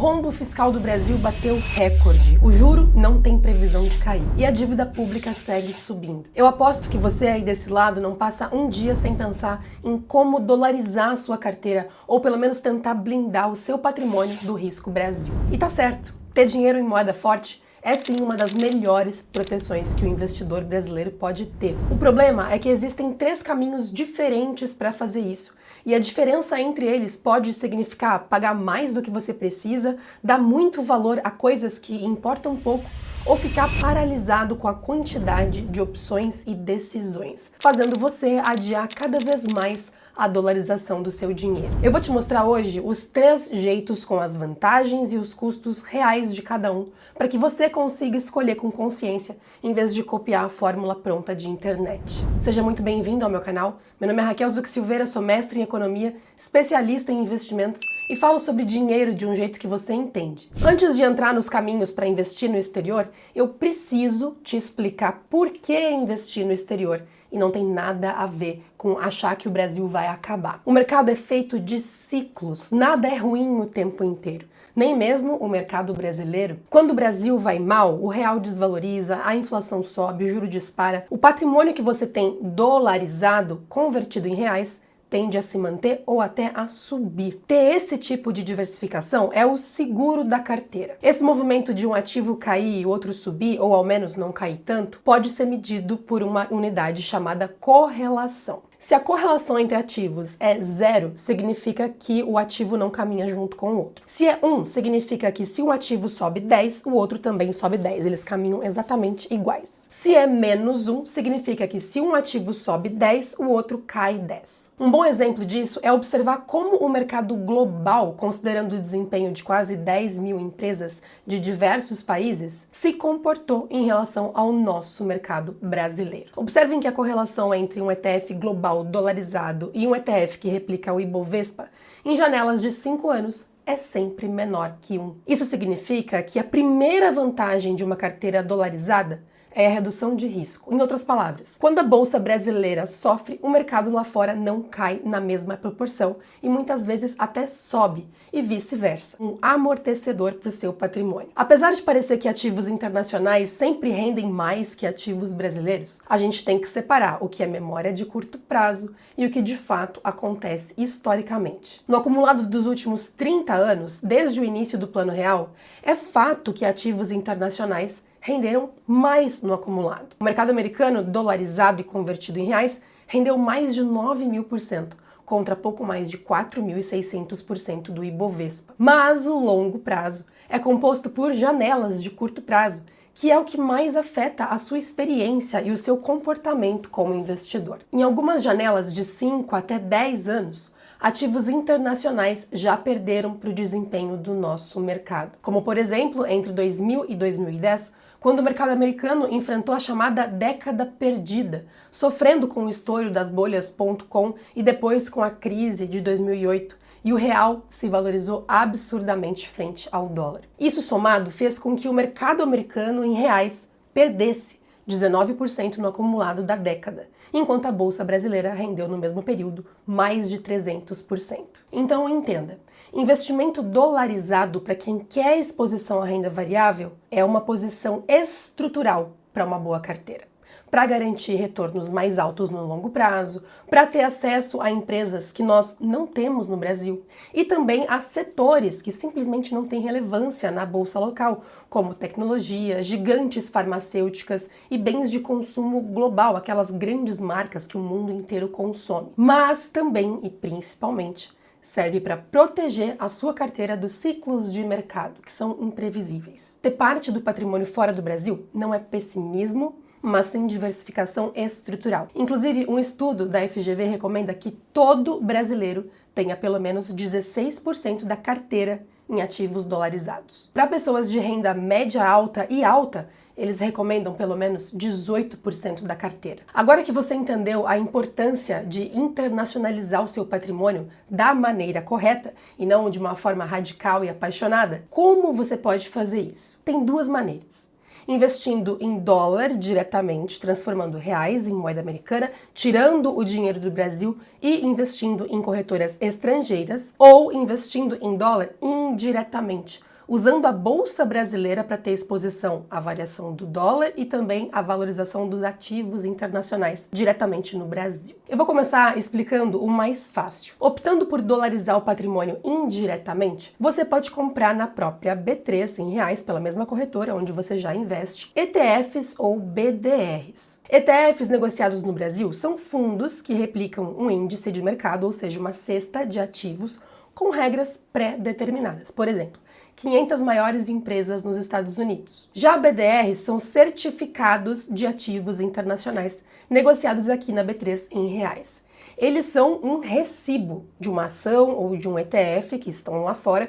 rombo fiscal do Brasil bateu recorde. O juro não tem previsão de cair. E a dívida pública segue subindo. Eu aposto que você aí desse lado não passa um dia sem pensar em como dolarizar a sua carteira ou pelo menos tentar blindar o seu patrimônio do risco Brasil. E tá certo, ter dinheiro em moeda forte é sim uma das melhores proteções que o investidor brasileiro pode ter. O problema é que existem 3 caminhos diferentes para fazer isso. E a diferença entre eles pode significar pagar mais do que você precisa, dar muito valor a coisas que importam pouco ou ficar paralisado com a quantidade de opções e decisões, fazendo você adiar cada vez mais a dolarização do seu dinheiro. Eu vou te mostrar hoje os 3 jeitos com as vantagens e os custos reais de cada um, para que você consiga escolher com consciência, em vez de copiar a fórmula pronta de internet. Seja muito bem-vindo ao meu canal. Meu nome é Raquel Zuc Silveira, sou mestre em economia, especialista em investimentos e falo sobre dinheiro de um jeito que você entende. Antes de entrar nos caminhos para investir no exterior, eu preciso te explicar por que investir no exterior. E não tem nada a ver com achar que o Brasil vai acabar. O mercado é feito de ciclos, nada é ruim o tempo inteiro. Nem mesmo o mercado brasileiro. Quando o Brasil vai mal, o real desvaloriza, a inflação sobe, o juro dispara. O patrimônio que você tem dolarizado, convertido em reais, tende a se manter ou até a subir. Ter esse tipo de diversificação é o seguro da carteira. Esse movimento de um ativo cair e o outro subir, ou ao menos não cair tanto, pode ser medido por uma unidade chamada correlação. Se a correlação entre ativos é 0, significa que o ativo não caminha junto com o outro. Se é 1, significa que se um ativo sobe 10, o outro também sobe 10. Eles caminham exatamente iguais. Se é menos 1, significa que se um ativo sobe 10, o outro cai 10. Um bom exemplo disso é observar como o mercado global, considerando o desempenho de quase 10 mil empresas de diversos países, se comportou em relação ao nosso mercado brasileiro. Observem que a correlação entre um ETF global dolarizado e um ETF que replica o Ibovespa, em janelas de 5 anos, é sempre menor que 1. Isso significa que a primeira vantagem de uma carteira dolarizada é a redução de risco. Em outras palavras, quando a bolsa brasileira sofre, o mercado lá fora não cai na mesma proporção e muitas vezes até sobe, e vice-versa. Um amortecedor para o seu patrimônio. Apesar de parecer que ativos internacionais sempre rendem mais que ativos brasileiros, a gente tem que separar o que é memória de curto prazo e o que de fato acontece historicamente. No acumulado dos últimos 30 anos, desde o início do Plano Real, é fato que ativos internacionais renderam mais no acumulado. O mercado americano, dolarizado e convertido em reais, rendeu mais de 9.000%, contra pouco mais de 4.600% do Ibovespa. Mas o longo prazo é composto por janelas de curto prazo, que é o que mais afeta a sua experiência e o seu comportamento como investidor. Em algumas janelas de 5 até 10 anos, ativos internacionais já perderam para o desempenho do nosso mercado. Como, por exemplo, entre 2000 e 2010, quando o mercado americano enfrentou a chamada década perdida, sofrendo com o estouro das bolhas.com e depois com a crise de 2008, e o real se valorizou absurdamente frente ao dólar. Isso somado fez com que o mercado americano em reais perdesse 19% no acumulado da década, enquanto a bolsa brasileira rendeu no mesmo período mais de 300%. Então entenda, investimento dolarizado para quem quer exposição à renda variável é uma posição estrutural para uma boa carteira, para garantir retornos mais altos no longo prazo, para ter acesso a empresas que nós não temos no Brasil e também a setores que simplesmente não têm relevância na bolsa local, como tecnologia, gigantes farmacêuticas e bens de consumo global, aquelas grandes marcas que o mundo inteiro consome. Mas também e principalmente serve para proteger a sua carteira dos ciclos de mercado, que são imprevisíveis. Ter parte do patrimônio fora do Brasil não é pessimismo, mas sim diversificação estrutural. Inclusive, um estudo da FGV recomenda que todo brasileiro tenha pelo menos 16% da carteira em ativos dolarizados. Para pessoas de renda média alta e alta, eles recomendam pelo menos 18% da carteira. Agora que você entendeu a importância de internacionalizar o seu patrimônio da maneira correta e não de uma forma radical e apaixonada, como você pode fazer isso? Tem 2 maneiras. investindo em dólar diretamente, transformando reais em moeda americana, tirando o dinheiro do Brasil e investindo em corretoras estrangeiras, ou investindo em dólar indiretamente, usando a Bolsa Brasileira para ter exposição à variação do dólar e também à valorização dos ativos internacionais diretamente no Brasil. Eu vou começar explicando o mais fácil. Optando por dolarizar o patrimônio indiretamente, você pode comprar na própria B3 em reais, pela mesma corretora onde você já investe, ETFs ou BDRs. ETFs negociados no Brasil são fundos que replicam um índice de mercado, ou seja, uma cesta de ativos com regras pré-determinadas. Por exemplo, 500 maiores empresas nos Estados Unidos. Já BDRs são certificados de ativos internacionais negociados aqui na B3 em reais. Eles são um recibo de uma ação ou de um ETF que estão lá fora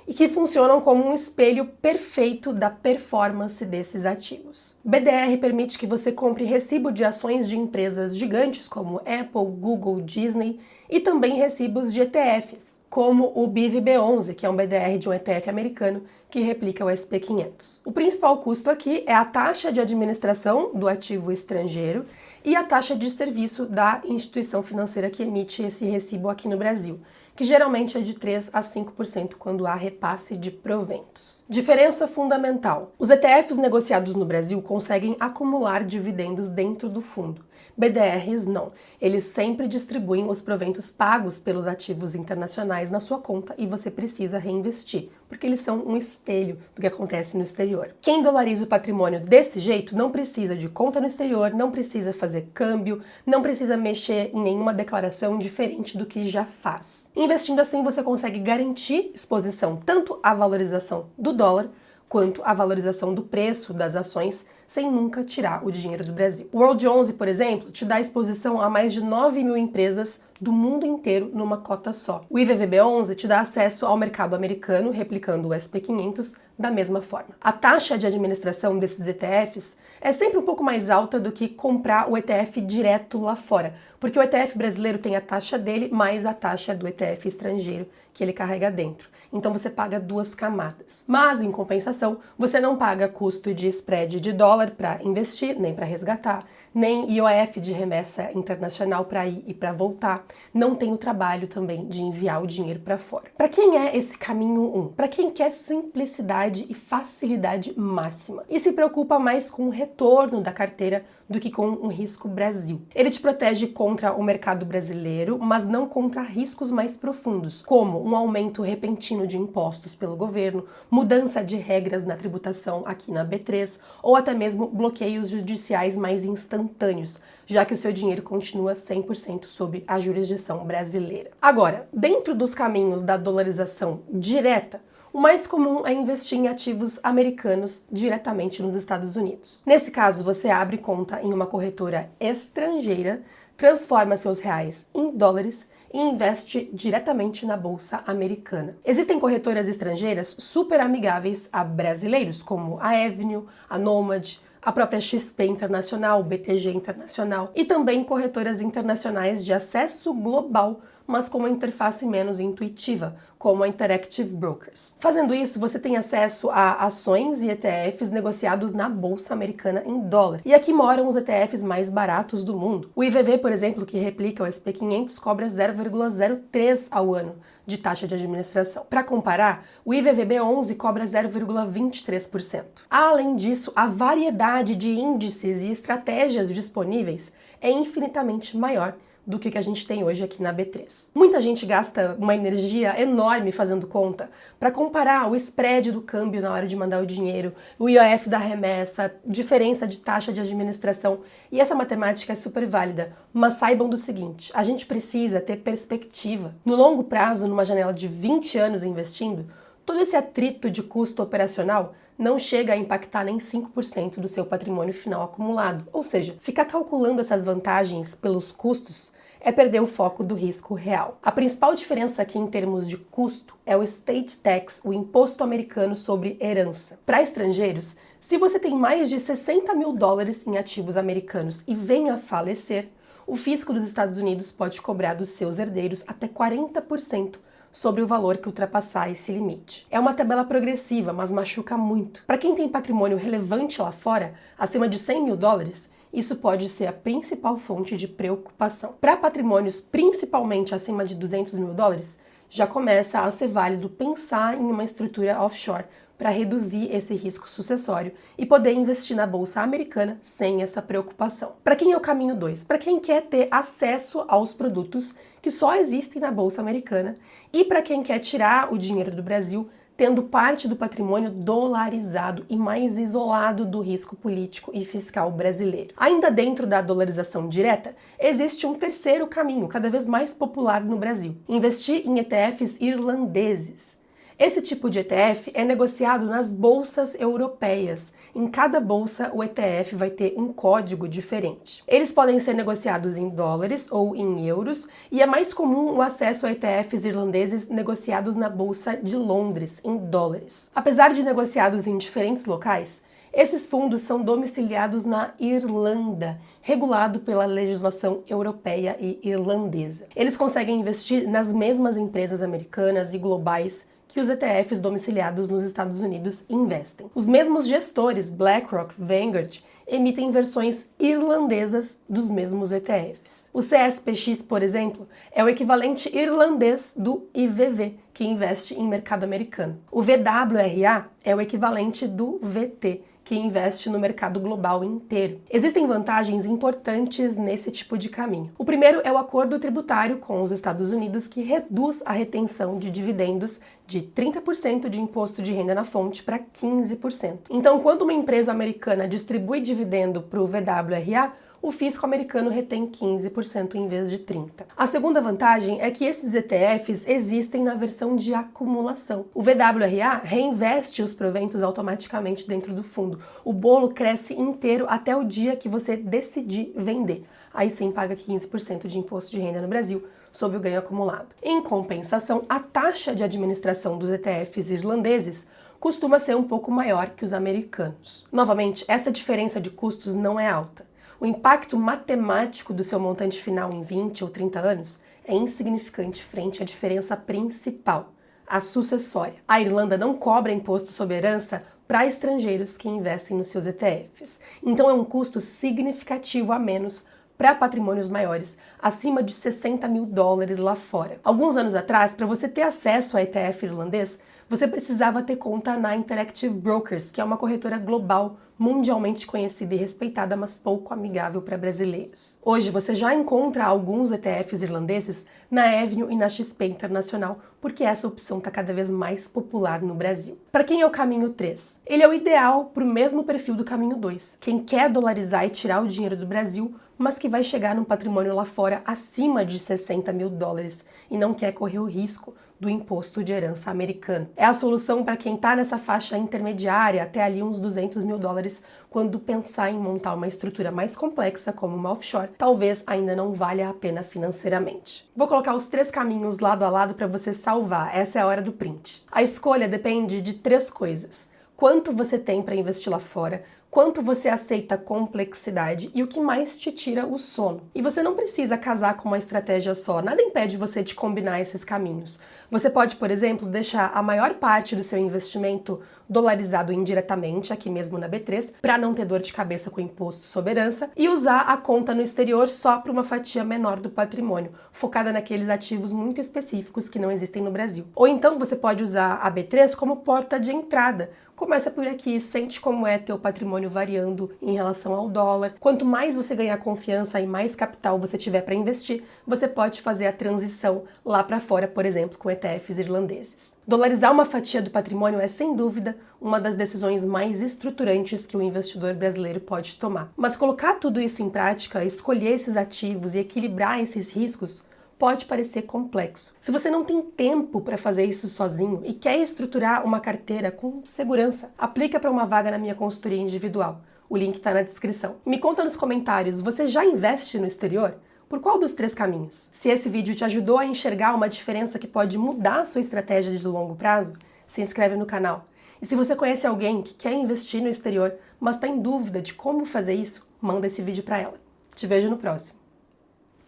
e que funcionam como um espelho perfeito da performance desses ativos. BDR permite que você compre recibo de ações de empresas gigantes como Apple, Google, Disney e também recibos de ETFs, como o BIVB11, que é um BDR de um ETF americano que replica o SP500. O principal custo aqui é a taxa de administração do ativo estrangeiro e a taxa de serviço da instituição financeira que emite esse recibo aqui no Brasil, que geralmente é de 3 a 5% quando há repasse de proventos. Diferença fundamental: os ETFs negociados no Brasil conseguem acumular dividendos dentro do fundo. BDRs não. Eles sempre distribuem os proventos pagos pelos ativos internacionais na sua conta e você precisa reinvestir, porque eles são um espelho do que acontece no exterior. Quem dolariza o patrimônio desse jeito não precisa de conta no exterior, não precisa fazer câmbio, não precisa mexer em nenhuma declaração diferente do que já faz. Investindo assim, você consegue garantir exposição tanto à valorização do dólar quanto à valorização do preço das ações, sem nunca tirar o dinheiro do Brasil. O World 11, por exemplo, te dá exposição a mais de 9 mil empresas do mundo inteiro numa cota só. O IVVB11 te dá acesso ao mercado americano, replicando o SP500 da mesma forma. A taxa de administração desses ETFs é sempre um pouco mais alta do que comprar o ETF direto lá fora, porque o ETF brasileiro tem a taxa dele mais a taxa do ETF estrangeiro que ele carrega dentro. Então você paga duas camadas. Mas, em compensação, você não paga custo de spread de dólar para investir, nem para resgatar, nem IOF de remessa internacional para ir e para voltar. Não tem o trabalho também de enviar o dinheiro para fora. Para quem é esse caminho 1? Para quem quer simplicidade e facilidade máxima e se preocupa mais com o retorno da carteira do que com o risco Brasil. Ele te protege contra o mercado brasileiro, mas não contra riscos mais profundos, como um aumento repentino de impostos pelo governo, mudança de regras na tributação aqui na B3, ou até mesmo bloqueios judiciais mais instantâneos, já que o seu dinheiro continua 100% sob a jurisdição brasileira. Agora, dentro dos caminhos da dolarização direta, o mais comum é investir em ativos americanos diretamente nos Estados Unidos. Nesse caso, você abre conta em uma corretora estrangeira, transforma seus reais em dólares e investe diretamente na bolsa americana. Existem corretoras estrangeiras super amigáveis a brasileiros, como a Avenue, a Nomad, a própria XP Internacional, BTG Internacional e também corretoras internacionais de acesso global, mas com uma interface menos intuitiva, como a Interactive Brokers. Fazendo isso, você tem acesso a ações e ETFs negociados na bolsa americana em dólar. E aqui moram os ETFs mais baratos do mundo. O IVV, por exemplo, que replica o SP500, cobra 0,03 ao ano de taxa de administração. Para comparar, o IVVB11 cobra 0,23%. Além disso, a variedade de índices e estratégias disponíveis é infinitamente maior do que a gente tem hoje aqui na B3. Muita gente gasta uma energia enorme fazendo conta para comparar o spread do câmbio na hora de mandar o dinheiro, o IOF da remessa, diferença de taxa de administração, e essa matemática é super válida, mas saibam do seguinte: a gente precisa ter perspectiva. No longo prazo, numa janela de 20 anos investindo, todo esse atrito de custo operacional não chega a impactar nem 5% do seu patrimônio final acumulado. Ou seja, ficar calculando essas vantagens pelos custos é perder o foco do risco real. A principal diferença aqui em termos de custo é o Estate Tax, o imposto americano sobre herança. Para estrangeiros, se você tem mais de 60 mil dólares em ativos americanos e vem a falecer, o fisco dos Estados Unidos pode cobrar dos seus herdeiros até 40% sobre o valor que ultrapassar esse limite. É uma tabela progressiva, mas machuca muito. Para quem tem patrimônio relevante lá fora, acima de 100 mil dólares, isso pode ser a principal fonte de preocupação. Para patrimônios principalmente acima de 200 mil dólares, já começa a ser válido pensar em uma estrutura offshore para reduzir esse risco sucessório e poder investir na bolsa americana sem essa preocupação. Para quem é o caminho 2? Para quem quer ter acesso aos produtos que só existem na bolsa americana e para quem quer tirar o dinheiro do Brasil, tendo parte do patrimônio dolarizado e mais isolado do risco político e fiscal brasileiro. Ainda dentro da dolarização direta, existe um terceiro caminho, cada vez mais popular no Brasil: investir em ETFs irlandeses. Esse tipo de ETF é negociado nas bolsas europeias. Em cada bolsa, o ETF vai ter um código diferente. Eles podem ser negociados em dólares ou em euros, e é mais comum o acesso a ETFs irlandeses negociados na Bolsa de Londres, em dólares. Apesar de negociados em diferentes locais, esses fundos são domiciliados na Irlanda, regulado pela legislação europeia e irlandesa. Eles conseguem investir nas mesmas empresas americanas e globais que os ETFs domiciliados nos Estados Unidos investem. Os mesmos gestores, BlackRock, Vanguard, emitem versões irlandesas dos mesmos ETFs. O CSPX, por exemplo, é o equivalente irlandês do IVV, que investe em mercado americano. O VWRA é o equivalente do VT, que investe no mercado global inteiro. Existem vantagens importantes nesse tipo de caminho. O primeiro é o acordo tributário com os Estados Unidos, que reduz a retenção de dividendos de 30% de imposto de renda na fonte para 15%. Então, quando uma empresa americana distribui dividendo para o VWRA, o fisco americano retém 15% em vez de 30%. A segunda vantagem é que esses ETFs existem na versão de acumulação. O VWRA reinveste os proventos automaticamente dentro do fundo. O bolo cresce inteiro até o dia que você decidir vender. Aí sim paga 15% de imposto de renda no Brasil sobre o ganho acumulado. Em compensação, a taxa de administração dos ETFs irlandeses costuma ser um pouco maior que os americanos. Novamente, essa diferença de custos não é alta. O impacto matemático do seu montante final em 20 ou 30 anos é insignificante frente à diferença principal, a sucessória. A Irlanda não cobra imposto sobre herança para estrangeiros que investem nos seus ETFs. Então é um custo significativo a menos para patrimônios maiores, acima de 60 mil dólares lá fora. Alguns anos atrás, para você ter acesso a ETF irlandês, você precisava ter conta na Interactive Brokers, que é uma corretora global, mundialmente conhecida e respeitada, mas pouco amigável para brasileiros. Hoje você já encontra alguns ETFs irlandeses na Avenue e na XP Internacional, porque essa opção está cada vez mais popular no Brasil. Para quem é o caminho 3? Ele é o ideal para o mesmo perfil do caminho 2. Quem quer dolarizar e tirar o dinheiro do Brasil, mas que vai chegar num patrimônio lá fora acima de 60 mil dólares e não quer correr o risco do imposto de herança americano. É a solução para quem está nessa faixa intermediária, até ali uns 200 mil dólares, quando pensar em montar uma estrutura mais complexa, como uma offshore, talvez ainda não valha a pena financeiramente. Vou colocar os 3 caminhos lado a lado para você salvar, essa é a hora do print. A escolha depende de 3 coisas: quanto você tem para investir lá fora, quanto você aceita complexidade e o que mais te tira o sono. E você não precisa casar com uma estratégia só, nada impede você de combinar esses caminhos. Você pode, por exemplo, deixar a maior parte do seu investimento dolarizado indiretamente, aqui mesmo na B3, para não ter dor de cabeça com o imposto sobre herança, e usar a conta no exterior só para uma fatia menor do patrimônio, focada naqueles ativos muito específicos que não existem no Brasil. Ou então você pode usar a B3 como porta de entrada. Começa por aqui, sente como é ter o patrimônio variando em relação ao dólar. Quanto mais você ganhar confiança e mais capital você tiver para investir, você pode fazer a transição lá para fora, por exemplo, com ETFs irlandeses. Dolarizar uma fatia do patrimônio é, sem dúvida, uma das decisões mais estruturantes que o investidor brasileiro pode tomar. Mas colocar tudo isso em prática, escolher esses ativos e equilibrar esses riscos, pode parecer complexo. Se você não tem tempo para fazer isso sozinho e quer estruturar uma carteira com segurança, aplica para uma vaga na minha consultoria individual. O link está na descrição. Me conta nos comentários, você já investe no exterior? Por qual dos 3 caminhos? Se esse vídeo te ajudou a enxergar uma diferença que pode mudar a sua estratégia de longo prazo, se inscreve no canal. E se você conhece alguém que quer investir no exterior, mas está em dúvida de como fazer isso, manda esse vídeo para ela. Te vejo no próximo.